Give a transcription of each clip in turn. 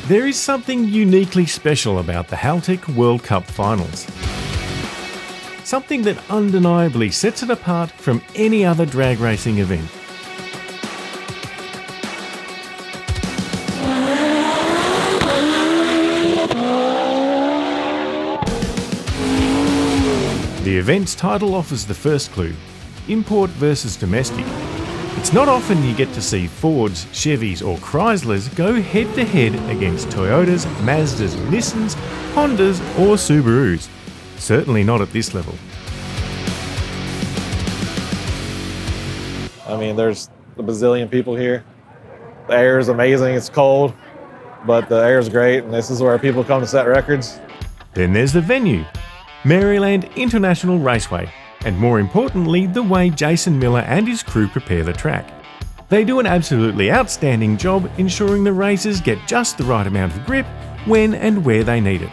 There is something uniquely special about the Haltech World Cup Finals. Something that undeniably sets it apart from any other drag racing event. The event's title offers the first clue: import versus domestic. It's not often you get to see Fords, Chevys or Chryslers go head-to-head against Toyotas, Mazdas, Nissans, Hondas or Subarus. Certainly not at this level. I mean, there's a bazillion people here. The air is amazing, it's cold, but the air is great, and this is where people come to set records. Then there's the venue, Maryland International Raceway, and more importantly, the way Jason Miller and his crew prepare the track. They do an absolutely outstanding job ensuring the racers get just the right amount of grip when and where they need it.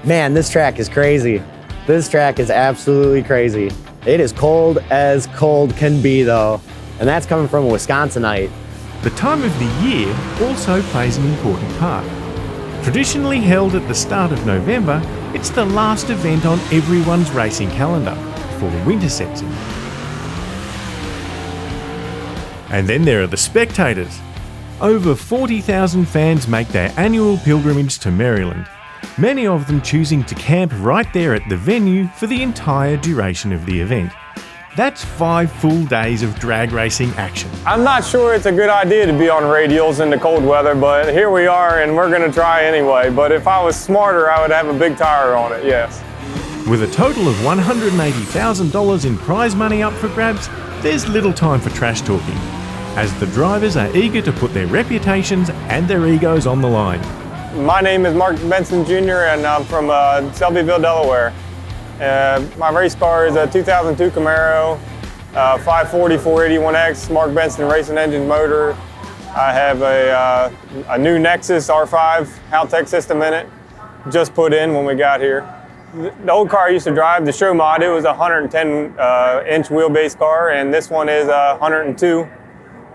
Man, this track is crazy. This track is absolutely crazy. It is cold as cold can be though, and that's coming from a Wisconsinite. The time of the year also plays an important part. Traditionally held at the start of November, it's the last event on everyone's racing calendar before winter sets in. And then there are the spectators. Over 40,000 fans make their annual pilgrimage to Maryland, many of them choosing to camp right there at the venue for the entire duration of the event. That's 5 full days of drag racing action. I'm not sure it's a good idea to be on radials in the cold weather, but here we are and we're gonna try anyway. But if I was smarter, I would have a big tire on it, yes. With a total of $180,000 in prize money up for grabs, there's little time for trash talking, as the drivers are eager to put their reputations and their egos on the line. My name is Mark Benson Jr. and I'm from Selbyville, Delaware. My race car is a 2002 Camaro, 540 481X, Mark Benson Racing Engine motor. I have a new Nexus R5 Haltech system in it, just put in when we got here. The old car I used to drive, the show mod, it was a 110-inch wheelbase car, and this one is 102.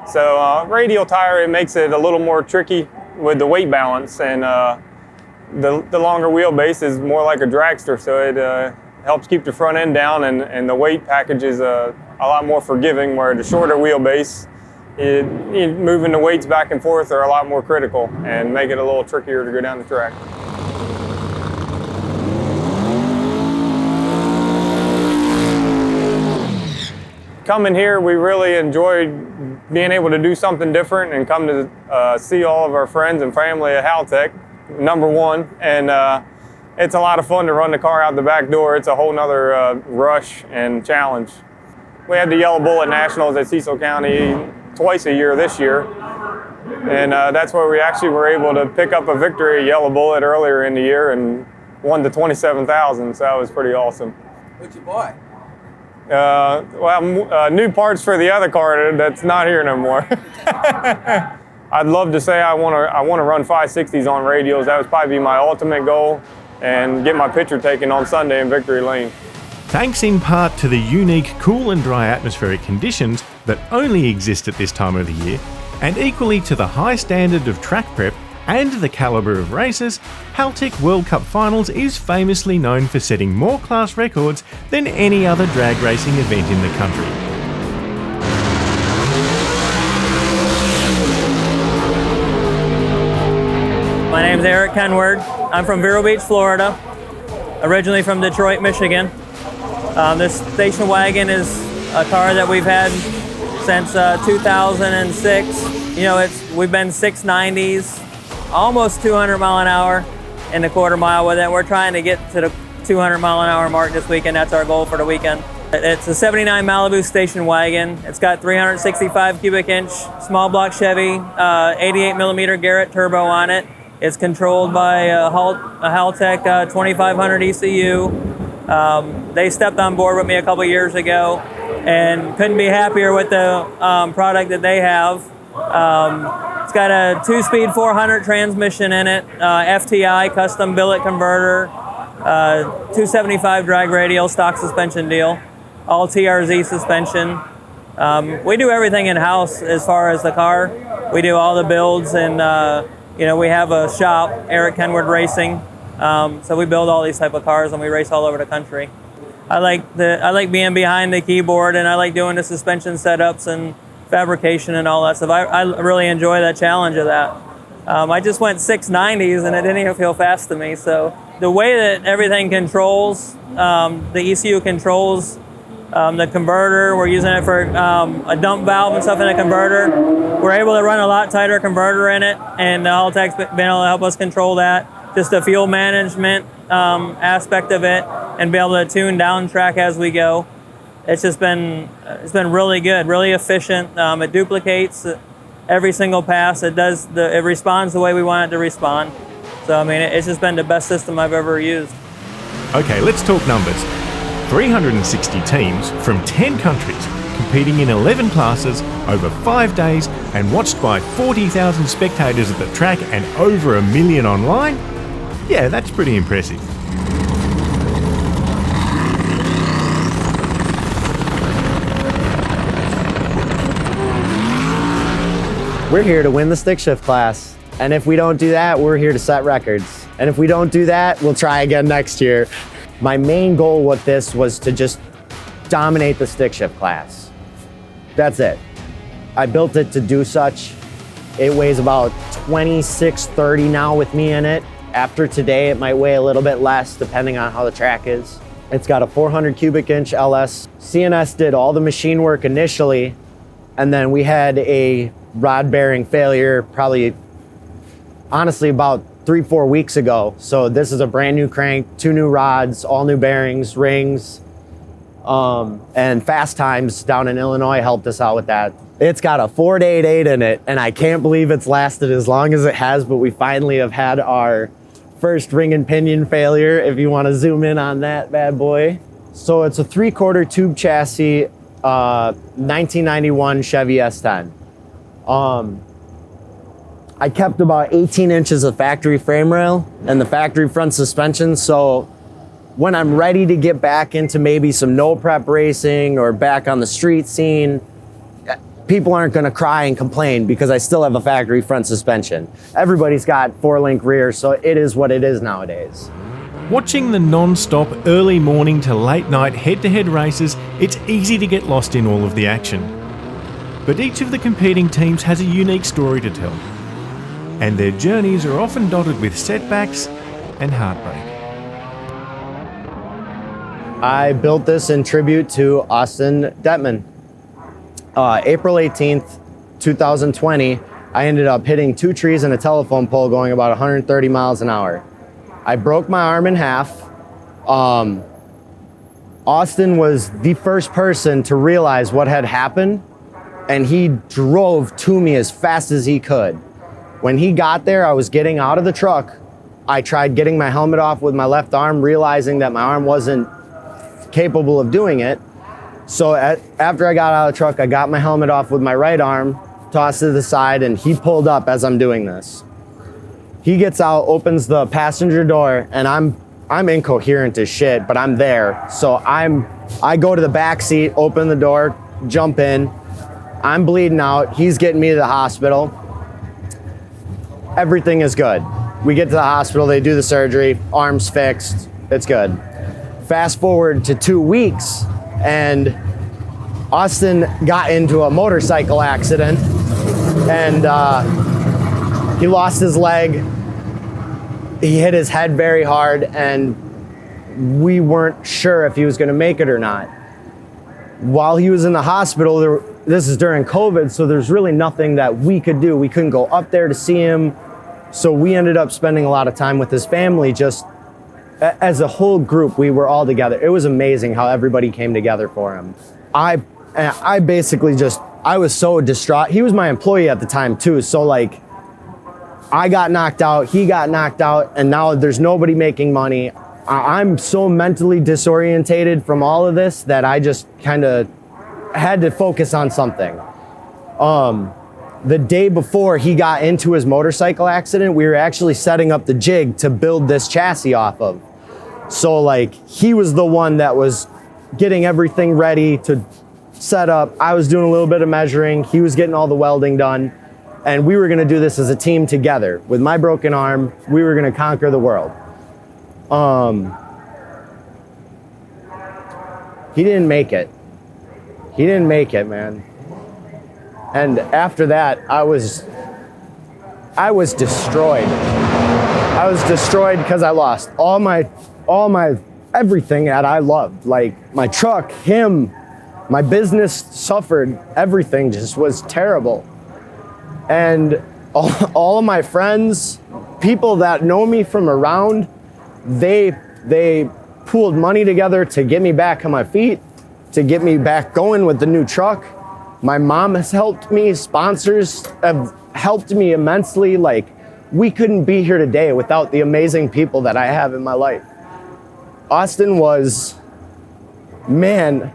So radial tire, it makes it a little more tricky with the weight balance, and the longer wheelbase is more like a dragster, so it helps keep the front end down, and the weight package is a lot more forgiving, where the shorter wheelbase, moving the weights back and forth are a lot more critical and make it a little trickier to go down the track. Coming here, we really enjoyed being able to do something different and come to see all of our friends and family at Haltech, number one. And it's a lot of fun to run the car out the back door. It's a whole nother rush and challenge. We had the Yellow Bullet Nationals at Cecil County twice a year this year. And that's where we actually were able to pick up a victory at Yellow Bullet earlier in the year and won the $27,000, so that was pretty awesome. What'd you buy? New parts for the other car that's not here no more. I'd love to say I want to run 560s on radials. That would probably be my ultimate goal, and get my picture taken on Sunday in Victory Lane. Thanks in part to the unique cool and dry atmospheric conditions that only exist at this time of the year, and equally to the high standard of track prep and the calibre of racers, Haltech World Cup Finals is famously known for setting more class records than any other drag racing event in the country. My name's Eric Kenward. I'm from Vero Beach, Florida, originally from Detroit, Michigan. This station wagon is a car that we've had since 2006. You know, we've been 690s, almost 200 mile an hour in the quarter mile with it. We're trying to get to the 200 mile an hour mark this weekend. That's our goal for the weekend. It's a 79 Malibu station wagon. It's got 365 cubic inch small block Chevy, 88 millimeter Garrett turbo on it. It's controlled by a Haltech 2500 ECU. They stepped on board with me a couple years ago and couldn't be happier with the product that they have. It's got a 2-speed 400 transmission in it, FTI custom billet converter, 275 drag radial stock suspension deal, all TRZ suspension. We do everything in-house as far as the car. We do all the builds and we have a shop, Eric Kenward Racing. So we build all these type of cars and we race all over the country. I like being behind the keyboard, and I like doing the suspension setups and fabrication and all that stuff. I really enjoy that challenge of that. I just went 690s and it didn't even feel fast to me. So the way that everything controls, the ECU controls the converter, we're using it for a dump valve and stuff in a converter. We're able to run a lot tighter converter in it, and Haltech's been able to help us control that. Just the fuel management aspect of it, and be able to tune down track as we go. It's been really good, really efficient. It duplicates every single pass. It responds the way we want it to respond. So I mean, it's just been the best system I've ever used. Okay, let's talk numbers. 360 teams from 10 countries competing in 11 classes over 5 days and watched by 40,000 spectators at the track and over 1 million online? Yeah, that's pretty impressive. We're here to win the stick shift class. And if we don't do that, we're here to set records. And if we don't do that, we'll try again next year. My main goal with this was to just dominate the stick shift class. That's it. I built it to do such. It weighs about 2630 now with me in it. After today, it might weigh a little bit less depending on how the track is. It's got a 400 cubic inch LS. CNS did all the machine work initially, and then we had a rod bearing failure probably, honestly, about 3-4 weeks ago. So this is a brand new crank, 2 new rods, all new bearings, rings, and Fast Times down in Illinois helped us out with that. It's got a 488 in it, and I can't believe it's lasted as long as it has, but we finally have had our first ring and pinion failure, if you want to zoom in on that bad boy. So it's a 3/4 tube chassis, 1991 Chevy S10. I kept about 18 inches of factory frame rail and the factory front suspension, so when I'm ready to get back into maybe some no prep racing or back on the street scene, people aren't gonna cry and complain because I still have a factory front suspension. Everybody's got 4-link rear, so it is what it is nowadays. Watching the non-stop early morning to late night head-to-head races, it's easy to get lost in all of the action. But each of the competing teams has a unique story to tell, and their journeys are often dotted with setbacks and heartbreak. I built this in tribute to Austin Detman. April 18th, 2020, I ended up hitting 2 trees and a telephone pole going about 130 miles an hour. I broke my arm in half. Austin was the first person to realize what had happened, and he drove to me as fast as he could. When he got there, I was getting out of the truck. I tried getting my helmet off with my left arm, realizing that my arm wasn't capable of doing it. So after I got out of the truck, I got my helmet off with my right arm, tossed it to the side, and he pulled up as I'm doing this. He gets out, opens the passenger door, and I'm incoherent as shit, but I'm there. So I go to the back seat, open the door, jump in. I'm bleeding out. He's getting me to the hospital. Everything is good. We get to the hospital, they do the surgery, arm's fixed, it's good. Fast forward to 2 weeks, and Austin got into a motorcycle accident, and he lost his leg. He hit his head very hard, and we weren't sure if he was gonna make it or not. While he was in the hospital, this is during COVID, so there's really nothing that we could do. We couldn't go up there to see him. So we ended up spending a lot of time with his family. Just as a whole group, we were all together. It was amazing how everybody came together for him. I basically I was so distraught. He was my employee at the time too. So like, I got knocked out, he got knocked out, and now there's nobody making money. I'm so mentally disorientated from all of this that I just kind of had to focus on something. The day before he got into his motorcycle accident, we were actually setting up the jig to build this chassis off of. So like, he was the one that was getting everything ready to set up. I was doing a little bit of measuring. He was getting all the welding done. And we were gonna do this as a team together. With my broken arm, we were gonna conquer the world. He didn't make it. He didn't make it, man. And after that, I was destroyed. I was destroyed because I lost all my everything that I loved. Like my truck, him, my business suffered. Everything just was terrible. And all of my friends, people that know me from around, they pooled money together to get me back on my feet, to get me back going with the new truck. My mom has helped me, sponsors have helped me immensely. Like, we couldn't be here today without the amazing people that I have in my life. Austin was one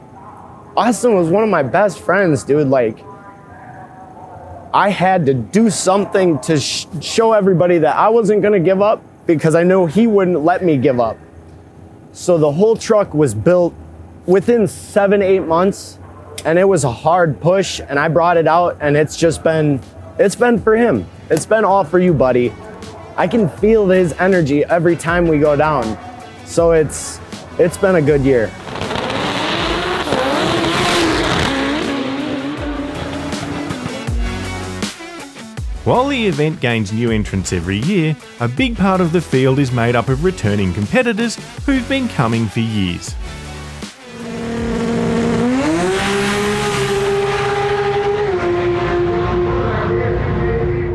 of my best friends, dude. Like, I had to do something to show everybody that I wasn't gonna give up, because I know he wouldn't let me give up. So the whole truck was built within 7-8 months, and it was a hard push, and I brought it out, and it's been for him. It's been all for you, buddy. I can feel his energy every time we go down. So it's been a good year. While the event gains new entrants every year, a big part of the field is made up of returning competitors who've been coming for years.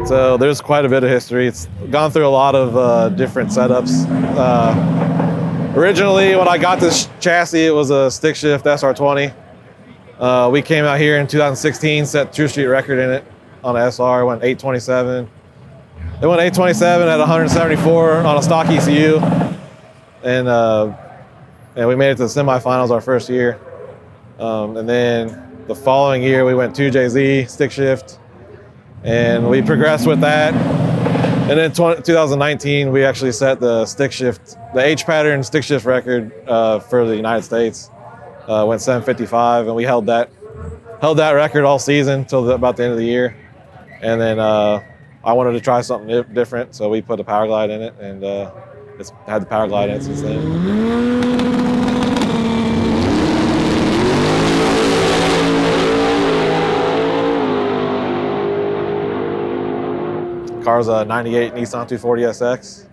So there's quite a bit of history. It's gone through a lot of different setups. Originally, when I got this chassis, it was a stick shift SR20. We came out here in 2016, set True Street record in it on an SR, went 827. It went 827 at 174 on a stock ECU. And we made it to the semifinals our first year. And then the following year, we went 2JZ stick shift. And we progressed with that. And then 2019, we actually set the stick shift, the H pattern stick shift record for the United States. Went 755, and we held that record all season till about the end of the year. And then I wanted to try something different, so we put a power glide in it, and it's had the power glide in it since then. Car's a 98 Nissan 240 SX.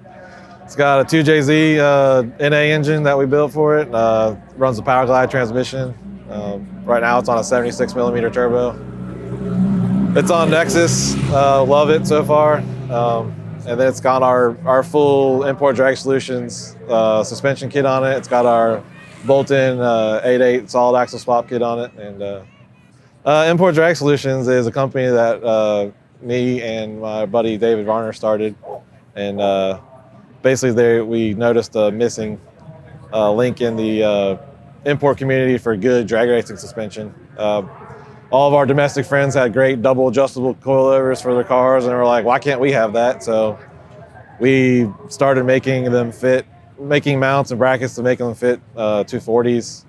It's got a 2JZ NA engine that we built for it. Runs the power glide transmission. Right now it's on a 76 millimeter turbo. It's on Nexus. Love it so far. And then it's got our full Import Drag Solutions suspension kit on it. It's got our bolt-in 8.8 solid axle swap kit on it. And Import Drag Solutions is a company that me and my buddy David Varner started, and basically we noticed a missing link in the import community for good drag racing suspension. All of our domestic friends had great double adjustable coilovers for their cars, and we're like, why can't we have that? So we started making mounts and brackets to make them fit 240s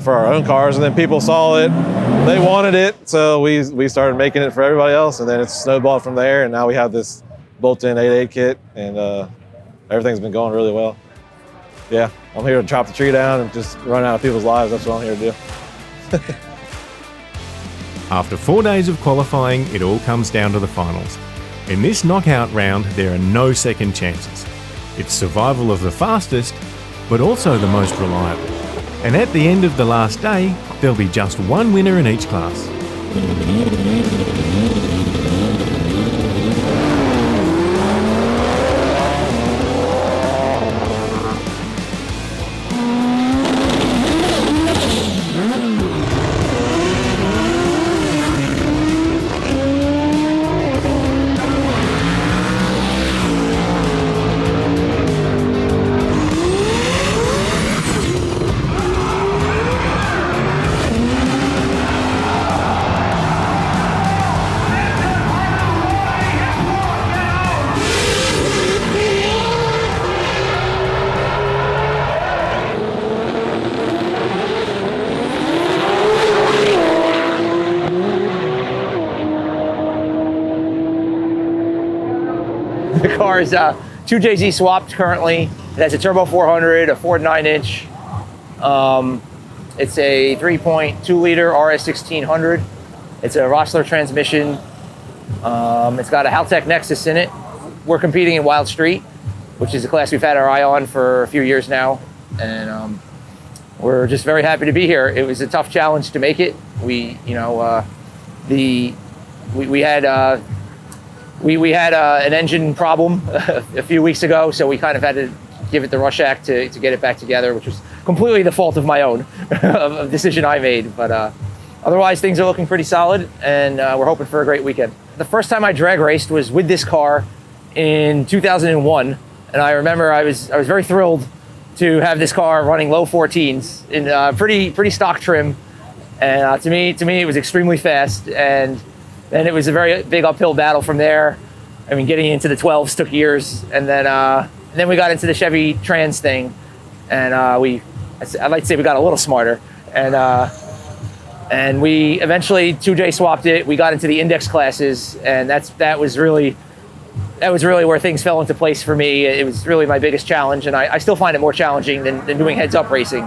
for our own cars, and then people saw it, they wanted it, so we started making it for everybody else, and then it's snowballed from there, and now we have this bolt-in 8.8 kit, and everything's been going really well. Yeah, I'm here to chop the tree down and just run out of people's lives. That's what I'm here to do. After 4 days of qualifying, it all comes down to the finals. In this knockout round, there are no second chances. It's survival of the fastest, but also the most reliable. And at the end of the last day, there'll be just one winner in each class. The car is 2JZ swapped currently. It has a turbo 400, a Ford 9-inch. It's a 3.2 liter RS 1600. It's a Rossler transmission. It's got a Haltech Nexus in it. We're competing in Wild Street, which is a class we've had our eye on for a few years now. And we're just very happy to be here. It was a tough challenge to make it. We had an engine problem a few weeks ago, so we kind of had to give it the rush act to get it back together, which was completely the fault of my own, of a decision I made. But otherwise, things are looking pretty solid, and we're hoping for a great weekend. The first time I drag raced was with this car in 2001, and I remember I was very thrilled to have this car running low 14s in pretty stock trim, and to me it was extremely fast. And then it was a very big uphill battle from there. I mean, getting into the 12s took years, and then we got into the Chevy Trans thing, and I'd like to say we got a little smarter, and we eventually 2J swapped it. We got into the index classes, and that was really where things fell into place for me. It was really my biggest challenge, and I still find it more challenging than doing heads-up racing.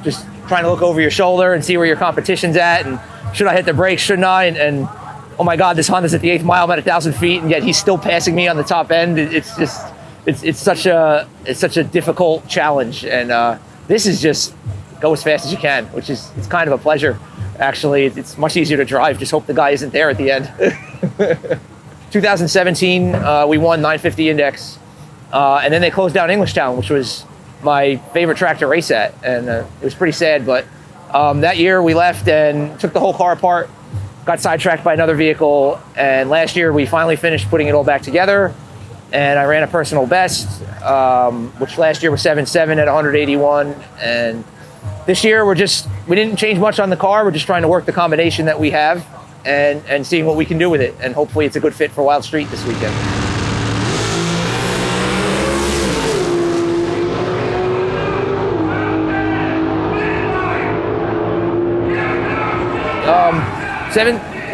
Just trying to look over your shoulder and see where your competition's at, and should I hit the brakes, shouldn't I? And oh my God, this Honda's at the 8th mile, I'm at 1,000 feet, and yet he's still passing me on the top end. It's such a difficult challenge, and this is just go as fast as you can, which is it's kind of a pleasure. Actually, it's much easier to drive. Just hope the guy isn't there at the end. 2017, we won 950 Index, and then they closed down Englishtown, which was my favorite track to race at, and it was pretty sad. But that year we left and took the whole car apart, got sidetracked by another vehicle, and last year we finally finished putting it all back together, and I ran a personal best, which last year was 7.7 at 181, and this year we didn't change much on the car. We're just trying to work the combination that we have and seeing what we can do with it, and hopefully it's a good fit for Wild Street this weekend.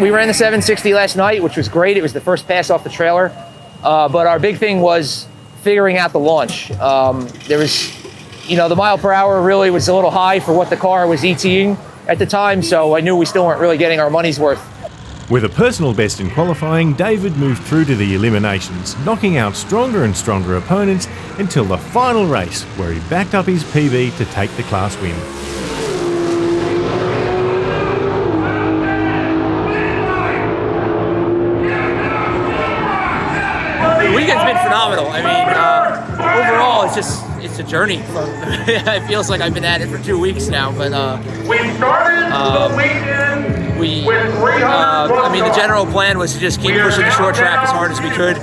We ran the 760 last night, which was great. It was the first pass off the trailer. But our big thing was figuring out the launch. There was, the mile per hour really was a little high for what the car was ETing at the time, so I knew we still weren't really getting our money's worth. With a personal best in qualifying, David moved through to the eliminations, knocking out stronger and stronger opponents until the final race, where he backed up his PB to take the class win. The weekend's been phenomenal. I mean, overall, it's a journey. It feels like I've been at it for 2 weeks now, but we started the weekend with 300. I mean, the general plan was to just keep pushing the short track as hard as we could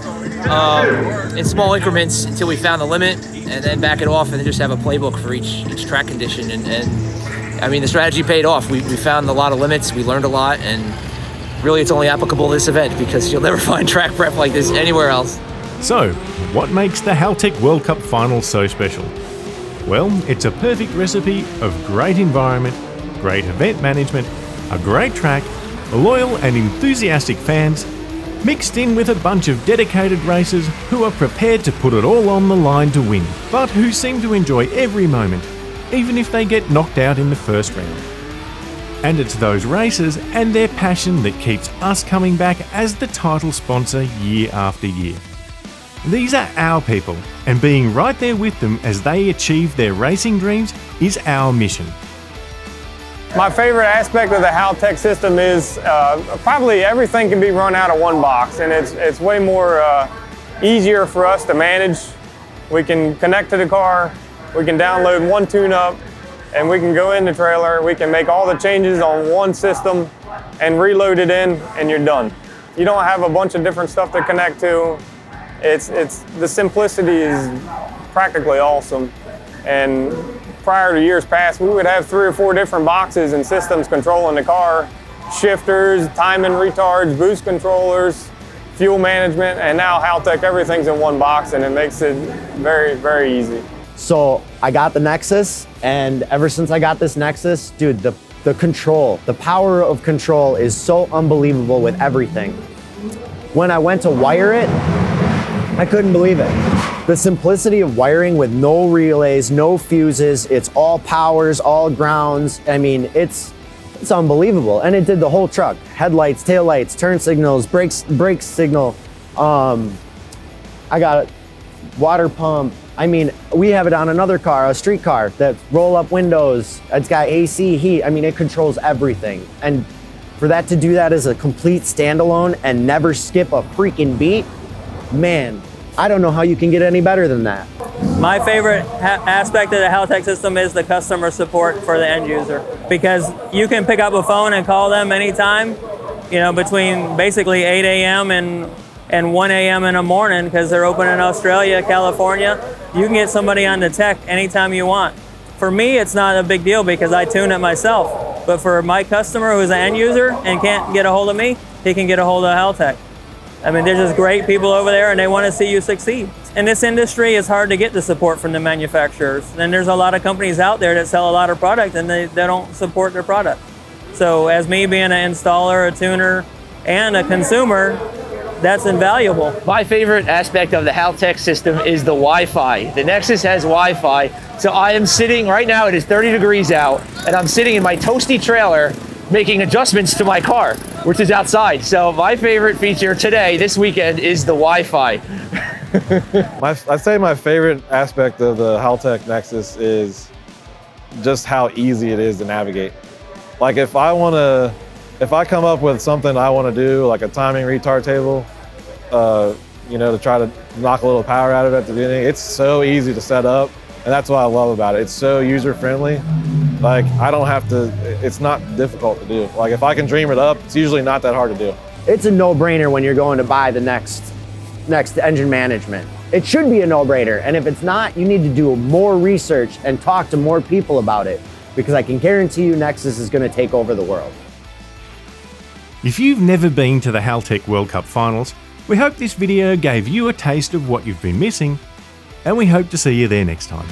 in small increments until we found the limit, and then back it off, and then just have a playbook for each track condition. And I mean, the strategy paid off. We found a lot of limits. We learned a lot, and really, it's only applicable to this event because you'll never find track prep like this anywhere else. So, what makes the Haltech World Cup Finals so special? Well, it's a perfect recipe of great environment, great event management, a great track, loyal and enthusiastic fans, mixed in with a bunch of dedicated racers who are prepared to put it all on the line to win, but who seem to enjoy every moment, even if they get knocked out in the first round. And it's those racers and their passion that keeps us coming back as the title sponsor year after year. These are our people, and being right there with them as they achieve their racing dreams is our mission. My favorite aspect of the Haltech system is probably everything can be run out of one box, and it's way more easier for us to manage. We can connect to the car, we can download one tune-up, and we can go in the trailer, we can make all the changes on one system and reload it in, and you're done. You don't have a bunch of different stuff to connect to. The simplicity is practically awesome. And prior to years past, we would have 3 or 4 different boxes and systems controlling the car. Shifters, timing retards, boost controllers, fuel management, and now Haltech, everything's in one box, and it makes it very, very easy. So I got the Nexus, and ever since I got this Nexus, dude, the control, the power of control is so unbelievable with everything. When I went to wire it, I couldn't believe it. The simplicity of wiring with no relays, no fuses, it's all powers, all grounds. I mean, it's unbelievable. And it did the whole truck. Headlights, taillights, turn signals, brake signal. I got a water pump. I mean, we have it on another car, a street car, that roll up windows. It's got AC, heat. I mean, it controls everything. And for that to do that as a complete standalone and never skip a freaking beat, man, I don't know how you can get any better than that. My favorite aspect of the Haltech system is the customer support for the end user, because you can pick up a phone and call them anytime, you know, between basically 8 a.m. and 1 a.m. in the morning, because they're open in Australia, California. You can get somebody on the tech anytime you want. For me, it's not a big deal because I tune it myself. But for my customer who's an end user and can't get a hold of me, he can get a hold of Haltech. I mean, they're just great people over there and they want to see you succeed. In this industry, it's hard to get the support from the manufacturers. And there's a lot of companies out there that sell a lot of product and they don't support their product. So as me being an installer, a tuner, and a consumer, that's invaluable. My favorite aspect of the Haltech system is the Wi-Fi. The Nexus has Wi-Fi. So I am sitting, right now it is 30 degrees out, and I'm sitting in my toasty trailer making adjustments to my car, which is outside. So my favorite feature today, this weekend, is the Wi-Fi. I'd say my favorite aspect of the Haltech Nexus is just how easy it is to navigate. Like if I come up with something I want to do, like a timing retard table, you know, to try to knock a little power out of it at the beginning, it's so easy to set up. And that's what I love about it. It's so user-friendly. Like, I don't have to, it's not difficult to do. Like, if I can dream it up, it's usually not that hard to do. It's a no-brainer when you're going to buy the next engine management. It should be a no-brainer. And if it's not, you need to do more research and talk to more people about it, because I can guarantee you Nexus is going to take over the world. If you've never been to the Haltech World Cup Finals, we hope this video gave you a taste of what you've been missing, and we hope to see you there next time.